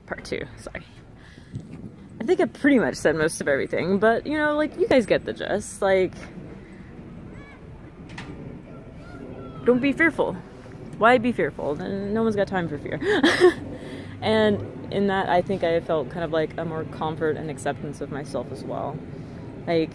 Part 2, sorry. I think I pretty much said most of everything, but you know, like, you guys get the gist. Like, don't be fearful. Why be fearful? No one's got time for fear. And in that, I think I felt kind of like a more comfort and acceptance of myself as well. Like,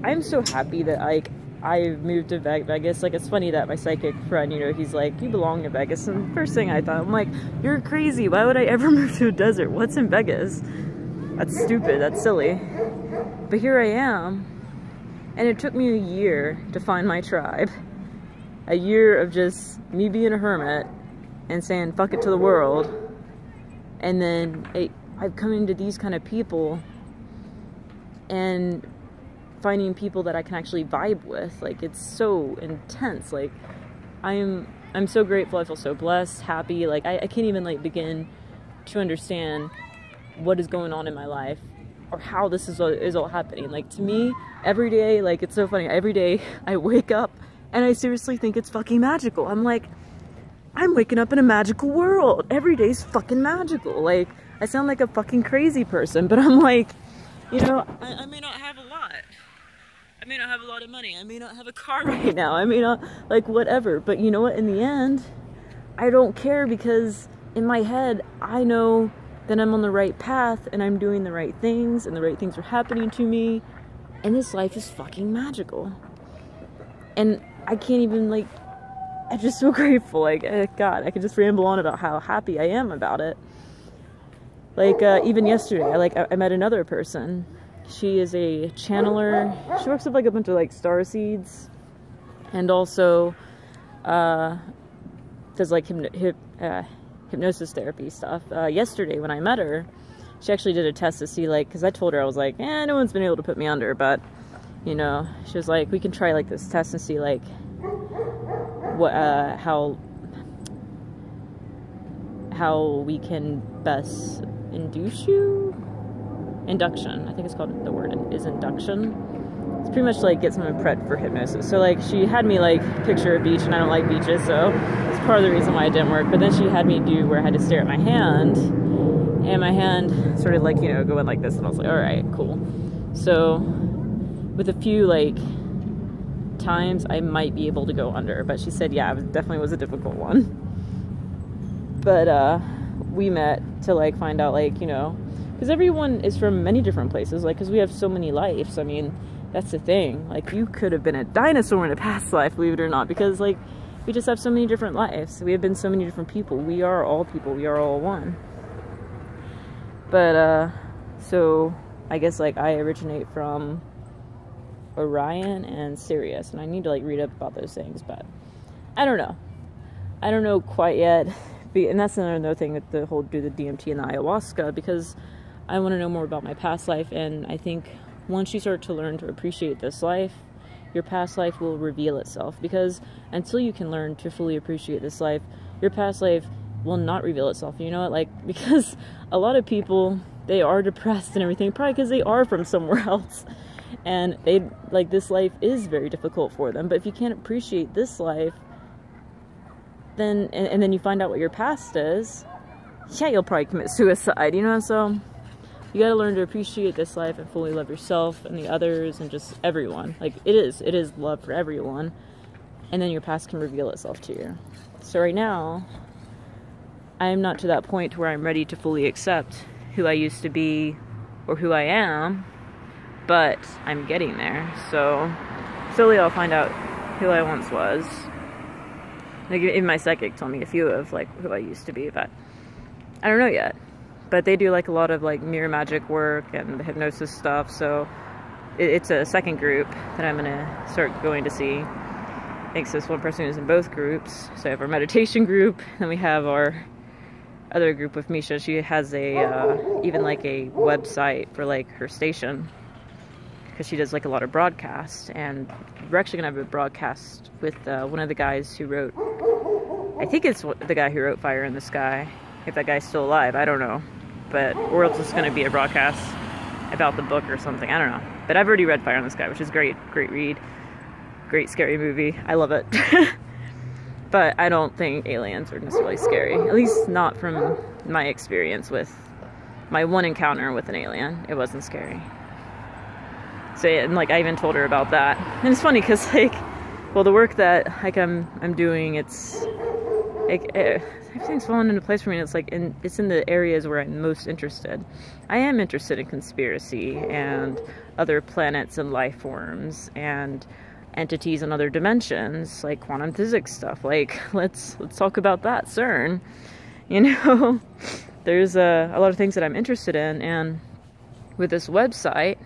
I'm so happy that, like, I moved to Vegas. Like, it's funny that my psychic friend, you know, he's like, you belong in Vegas. And the first thing I thought, I'm like, you're crazy. Why would I ever move to a desert? What's in Vegas? That's stupid. That's silly. But here I am. And it took me a year to find my tribe. A year of just me being a hermit and saying, fuck it to the world. And then I've come into these kind of people and finding people that I can actually vibe with. Like, it's so intense. Like, I'm so grateful. I feel so blessed, happy. Like, I can't even, like, begin to understand what is going on in my life or how this is all happening. Like, to me, every day, like, it's so funny. Every day I wake up and I seriously think it's fucking magical. I'm like, I'm waking up in a magical world. Every day's fucking magical. Like, I sound like a fucking crazy person, but I'm like, you know, I may not have a lot. I may not have a lot of money. I may not have a car right now. I may not, like, whatever. But you know what? In the end, I don't care, because in my head, I know that I'm on the right path and I'm doing the right things and the right things are happening to me. And this life is fucking magical. And I can't even, like, I'm just so grateful. Like, God, I could just ramble on about how happy I am about it. Like, even yesterday, I met another person. She is a channeler. She works with, like, a bunch of, like, star seeds. And also, does, like, hypnosis therapy stuff. Yesterday, when I met her, she actually did a test to see, like, because I told her, I was like, no one's been able to put me under, but, you know, she was like, we can try, like, this test and see, like, what, how we can best induce you? Induction. I think it's called, the word is induction. It's pretty much like get someone prepped for hypnosis. So, like, she had me, like, picture a beach, and I don't like beaches, so it's part of the reason why it didn't work. But then she had me do where I had to stare at my hand, and my hand sort of, like, you know, going like this, and I was like, alright, cool. So with a few, like, times I might be able to go under, but she said, yeah, it definitely was a difficult one. But we met to, like, find out, like, you know, because everyone is from many different places, like, because we have so many lives. I mean, that's the thing. Like, you could have been a dinosaur in a past life, believe it or not, because, like, we just have so many different lives. We have been so many different people. We are all people. We are all one. But so I guess, like, I originate from Orion and Sirius, and I need to, like, read up about those things, but I don't know. I don't know quite yet. And that's another thing with the whole do the DMT and the ayahuasca, because I want to know more about my past life. And I think once you start to learn to appreciate this life, your past life will reveal itself, because until you can learn to fully appreciate this life, your past life will not reveal itself. You know what? Like, because a lot of people, they are depressed and everything, probably because they are from somewhere else, and they, like, this life is very difficult for them. But if you can't appreciate this life, then and then you find out what your past is, yeah, you'll probably commit suicide, you know? So you gotta learn to appreciate this life and fully love yourself and the others and just everyone. Like, it is love for everyone, and then your past can reveal itself to you. So right now, I'm not to that point where I'm ready to fully accept who I used to be or who I am, but I'm getting there. So slowly I'll find out who I once was. Like, even my psychic told me a few of, like, who I used to be, but I don't know yet. But they do, like, a lot of, like, mirror magic work and the hypnosis stuff, so it's a second group that I'm gonna start going to see. I think this one person is in both groups. So I have our meditation group, and we have our other group with Misha. She has a even, like, a website for, like, her station, because she does, like, a lot of broadcasts. And we're actually gonna have a broadcast with one of the guys who wrote, I think it's the guy who wrote Fire in the Sky. If that guy's still alive, I don't know. But, or else it's gonna be a broadcast about the book or something, I don't know. But I've already read Fire in the Sky, which is great read. Great scary movie, I love it. But I don't think aliens are necessarily scary. At least not from my experience with my one encounter with an alien. It wasn't scary. So yeah, and like I even told her about that. And it's funny because like, well, the work that like I'm doing, it's like everything's falling into place for me. It's like it's in the areas where I'm most interested. I am interested in conspiracy and other planets and life forms and entities in other dimensions, like quantum physics stuff. Like let's talk about that, CERN. You know, there's a lot of things that I'm interested in, and with this website,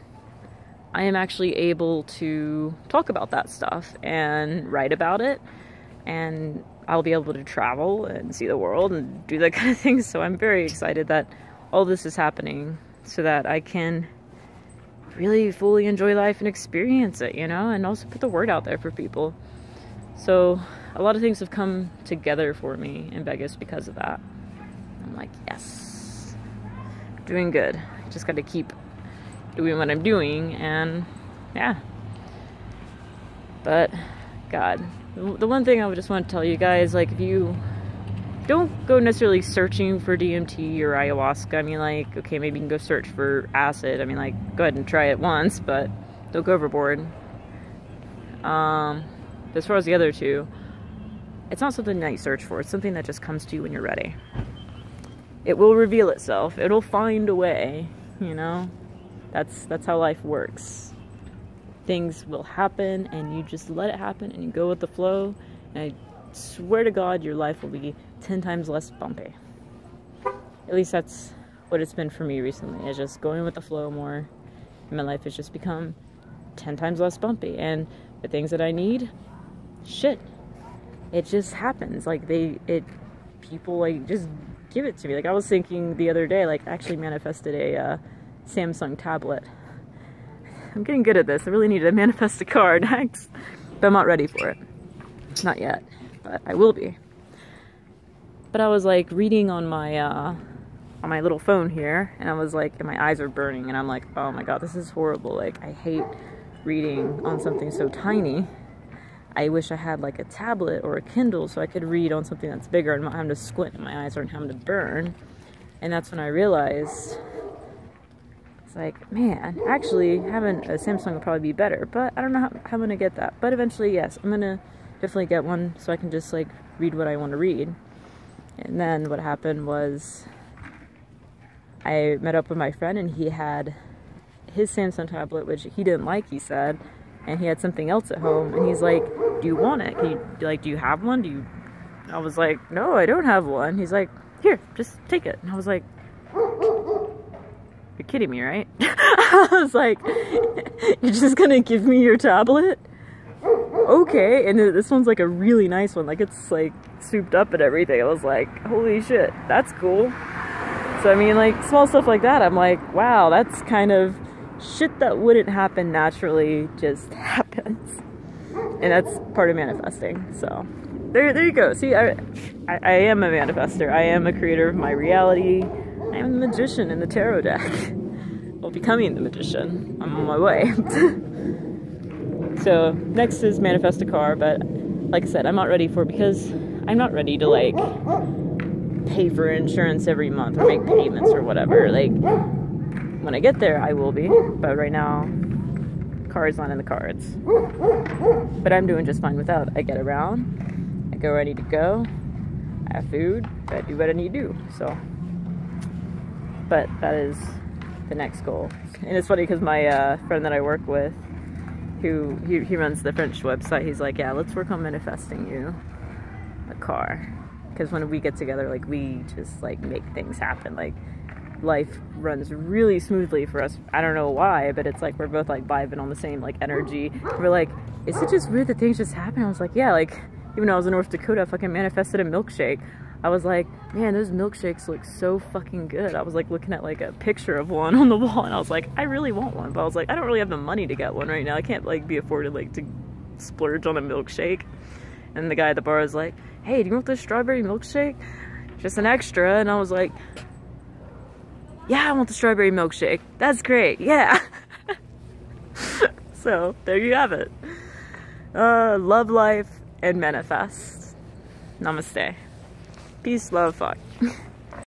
I am actually able to talk about that stuff and write about it, and I'll be able to travel and see the world and do that kind of thing. So I'm very excited that all this is happening so that I can really fully enjoy life and experience it, you know, and also put the word out there for people. So a lot of things have come together for me in Vegas because of that. I'm like, yes, doing good. I just got to keep doing what I'm doing, and yeah. But God, the one thing I would just want to tell you guys, like, if you don't go necessarily searching for DMT or ayahuasca. I mean, like, okay, maybe you can go search for acid. I mean, like, go ahead and try it once, but don't go overboard. As far as the other two, it's not something that you search for. It's something that just comes to you when you're ready. It will reveal itself. It'll find a way, you know? That's how life works. Things will happen, and you just let it happen, and you go with the flow, and I swear to God, your life will be 10 times less bumpy. At least that's what it's been for me recently, is just going with the flow more. And my life has just become 10 times less bumpy, and the things that I need, shit, it just happens. Like, people like just give it to me. Like, I was thinking the other day, like, I actually manifested a Samsung tablet. I'm getting good at this. I really need to manifest a car next, but I'm not ready for it. Not yet, but I will be. But I was like reading on my little phone here, and I was like, and my eyes are burning, and I'm like, oh my God, this is horrible. Like, I hate reading on something so tiny. I wish I had like a tablet or a Kindle so I could read on something that's bigger and not having to squint and my eyes aren't having to burn. And that's when I realized, it's like, man, actually having a Samsung would probably be better, but I don't know how I'm gonna get that. But eventually, yes, I'm gonna definitely get one so I can just like read what I want to read. And then what happened was I met up with my friend, and he had his Samsung tablet, which he didn't like, he said, and he had something else at home, and he's like, do you want it? Do you have one? I was like, no, I don't have one. He's like, here, just take it. And I was like, you're kidding me, right? I was like, you're just gonna give me your tablet? Okay. And this one's like a really nice one. Like, it's like souped up and everything. I was like, holy shit, that's cool. So I mean, like, small stuff like that, I'm like, wow, that's kind of shit that wouldn't happen naturally just happens. And that's part of manifesting. So there you go. See, I am a manifester. I am a creator of my reality. I am the magician in the tarot deck. Well, becoming the magician. I'm on my way. So next is manifest a car, but like I said, I'm not ready for it because I'm not ready to like pay for insurance every month or make payments or whatever. Like, when I get there, I will be, but right now, car is not in the cards. But I'm doing just fine without. I get around, I go where I need to go, I have food, I do what I need to do, so. But that is the next goal. And it's funny because my friend that I work with, who he runs the French website, he's like, yeah, let's work on manifesting you a car. Because when we get together, like, we just like make things happen. Like, life runs really smoothly for us. I don't know why, but it's like we're both like vibing on the same like energy. We're like, is it just weird that things just happen? I was like, yeah, like, even though I was in North Dakota, I fucking manifested a milkshake. I was like, man, those milkshakes look so fucking good. I was like looking at like a picture of one on the wall, and I was like, I really want one, but I was like, I don't really have the money to get one right now. I can't like be afforded like to splurge on a milkshake. And the guy at the bar was like, hey, do you want this strawberry milkshake? Just an extra. And I was like, yeah, I want the strawberry milkshake. That's great. Yeah. So there you have it. Love life and manifest. Namaste. Peace, love, fuck.